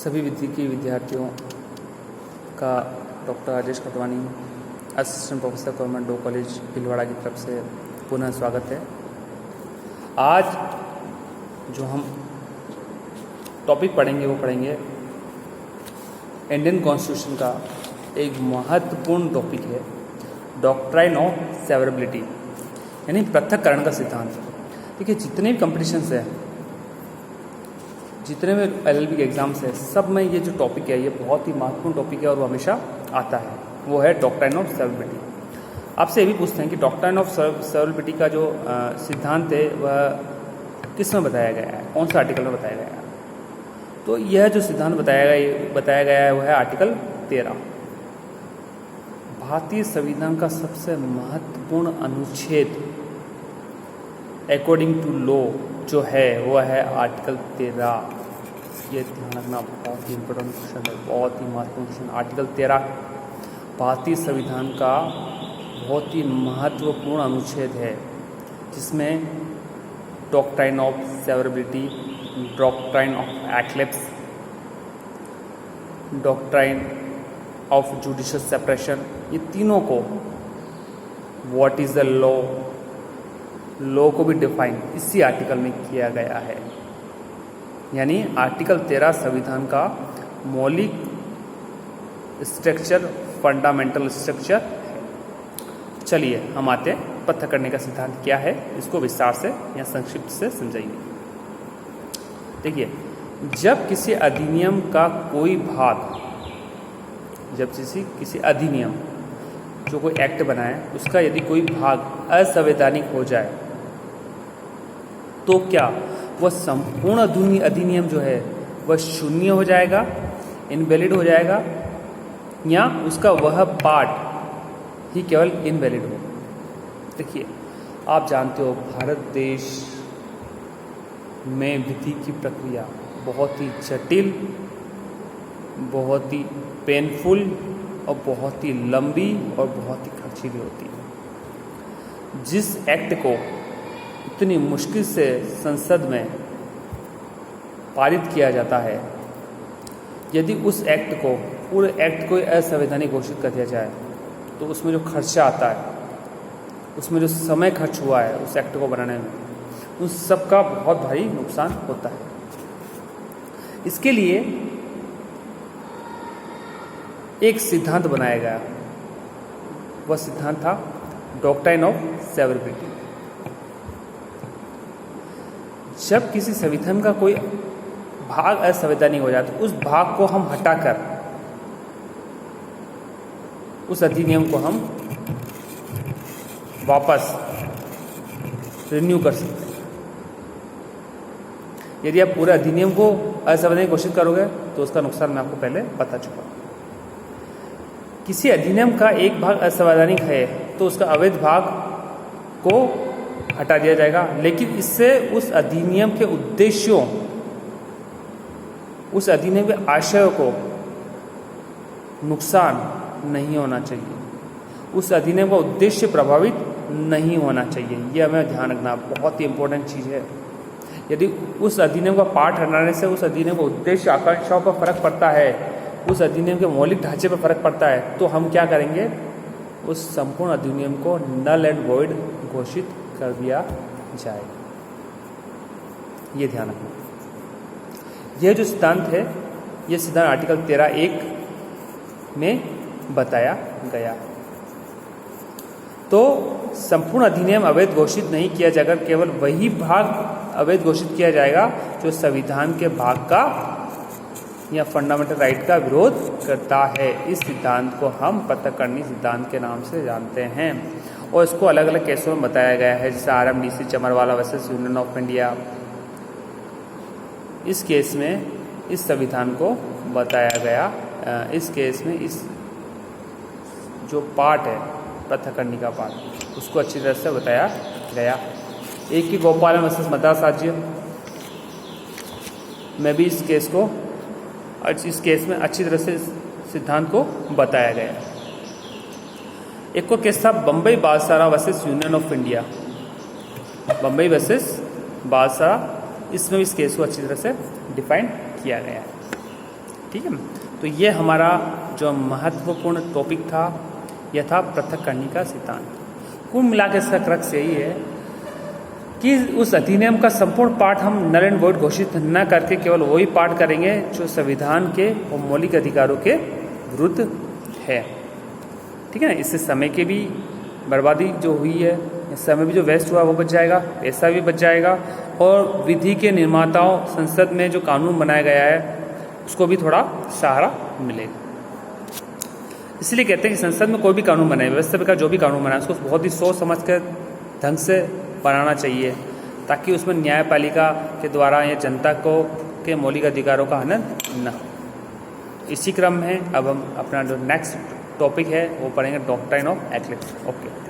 सभी विद्यार्थी विद्यार्थियों का doctor Rajesh Khatwani, assistant professor government law college Bhilwara की तरफ से पुनः स्वागत है। आज जो हम टॉपिक पढ़ेंगे वो पढ़ेंगे इंडियन कॉन्स्टिट्यूशन का एक महत्वपूर्ण टॉपिक है, डॉक्ट्राइन ऑफ सेवरेबिलिटी, यानी पृथक्करण का सिद्धांत। देखिए, जितने भी कॉम्पिटिशन्स हैं, जितने भी LLB के एग्ज़ाम्स हैं, सब में ये जो टॉपिक है ये बहुत ही महत्वपूर्ण टॉपिक है और वो हमेशा आता है। वो है डॉक्ट्राइन ऑफ सेवरेबिलिटी। आपसे ये भी पूछते हैं कि डॉक्ट्राइन ऑफ सेवरेबिलिटी का जो सिद्धांत है वह किस में बताया गया है, कौन सा आर्टिकल में बताया गया है। तो यह जो सिद्धांत बताया गया है वह है आर्टिकल 13। भारतीय संविधान का सबसे महत्वपूर्ण अनुच्छेद अकॉर्डिंग टू लॉ जो है वह है आर्टिकल 13। ये ध्यान रखना बहुत ही इम्पोर्टेंट क्वेश्चन है, बहुत ही महत्वपूर्ण क्वेश्चन। आर्टिकल 13 भारतीय संविधान का बहुत ही महत्वपूर्ण अनुच्छेद है, जिसमें doctrine of severability, doctrine of eclipse, doctrine of judicial separation, ये तीनों को, व्हाट इज़ द लॉ को भी डिफाइन इसी आर्टिकल में किया गया है। यानी आर्टिकल 13 संविधान का मौलिक स्ट्रक्चर, फंडामेंटल स्ट्रक्चर है। चलिए हम आते हैं पृथक्करण का सिद्धांत क्या है, इसको विस्तार से या संक्षिप्त से समझाइए। देखिए, जब किसी अधिनियम का कोई भाग, जब किसी अधिनियम जो कोई एक्ट बना है उसका यदि कोई भाग असंवैधानिक हो जाए तो क्या वह संपूर्ण अधिनियम जो है वह शून्य हो जाएगा, इनवैलिड हो जाएगा, या उसका वह पार्ट ही केवल इनवैलिड हो। देखिए, आप जानते हो भारत देश में विधि की प्रक्रिया बहुत ही जटिल, बहुत ही पेनफुल और बहुत ही लंबी और बहुत ही खर्चीली होती है। जिस एक्ट को इतनी मुश्किल से संसद में पारित किया जाता है, यदि उस एक्ट को, पूरे एक्ट को असंवैधानिक घोषित कर दिया जाए तो उसमें जो खर्चा आता है, उसमें जो समय खर्च हुआ है उस एक्ट को बनाने में, उन सब का बहुत भारी नुकसान होता है। इसके लिए एक सिद्धांत बनाया गया, वह सिद्धांत था डॉक्ट्राइन ऑफ सेवरेबिलिटी। जब किसी संविधान का कोई भाग असंवैधानिक हो जाए तो उस भाग को हम हटाकर उस अधिनियम को हम वापस रिन्यू कर सकते हैं। यदि आप पूरे अधिनियम को असंवैधानिक घोषित करोगे तो उसका नुकसान मैं आपको पहले बता चुका हूं। किसी अधिनियम का एक भाग असंवैधानिक है तो उसका अवैध भाग को हटा दिया जाएगा, लेकिन इससे उस अधिनियम के उद्देश्यों, उस अधिनियम के आशयों को नुकसान नहीं होना चाहिए, उस अधिनियम का उद्देश्य प्रभावित नहीं होना चाहिए। यह हमें ध्यान रखना बहुत ही इंपॉर्टेंट चीज़ है। यदि उस अधिनियम का पार्ट हटाने से उस अधिनियम का उद्देश्य, आकांक्षाओं पर फर्क पड़ता है, उस अधिनियम के मौलिक ढांचे पर फर्क पड़ता है, तो हम क्या करेंगे, उस संपूर्ण अधिनियम को नल एंड वॉइड घोषित कर दिया जाएगा। ये ध्यान रखना। यह जो सिद्धांत है, यह सिद्धांत आर्टिकल 13(1) में बताया गया है। तो संपूर्ण अधिनियम अवैध घोषित नहीं किया जाएगा, केवल वही भाग अवैध घोषित किया जाएगा जो संविधान के भाग का या फंडामेंटल राइट का विरोध करता है। इस सिद्धांत को हम पृथक्करणीय सिद्धांत के नाम से जानते हैं और इसको अलग अलग केसों में बताया गया है, जैसे RMDC Chamarwala versus union of India. इस केस में इस संविधान को बताया गया, इस केस में इस जो पार्ट है पृथक्करणीय का पार्ट, उसको अच्छी तरह से बताया गया। एक ही गोपालन वर्सेस मद्रास राज्य में भी इस केस में अच्छी तरह से सिद्धांत को बताया गया। एक और केस था Bombay Balsara versus union of India, Bombay versus Balsara, इसमें भी इस केस को अच्छी तरह से डिफाइन किया गया है। ठीक है। तो ये हमारा जो महत्वपूर्ण टॉपिक था यह था पृथक्करणीय का सिद्धांत। कुल मिला के इसका क्रक्स यही है कि उस अधिनियम का संपूर्ण पाठ हम नल एंड वॉइड घोषित न करके केवल वही पाठ करेंगे जो संविधान के और मौलिक अधिकारों के विरुद्ध है। ठीक है ना। इससे समय की भी बर्बादी जो हुई है, समय भी जो वेस्ट हुआ वो बच जाएगा, पैसा भी बच जाएगा, और विधि के निर्माताओं संसद में जो कानून बनाया गया है उसको भी थोड़ा सहारा मिलेगा। इसलिए कहते हैं कि संसद में कोई भी कानून बनाए, व्यवस्था का जो भी कानून बनाए उसको बहुत ही सोच समझ कर ढंग से बनाना चाहिए, ताकि उसमें न्यायपालिका के द्वारा या जनता को के मौलिक अधिकारों का हनन न हो। इसी क्रम में अब हम अपना जो नेक्स्ट टॉपिक है वो पढ़ेंगे डॉक्ट्राइन ऑफ एक्लेट्स। ओके।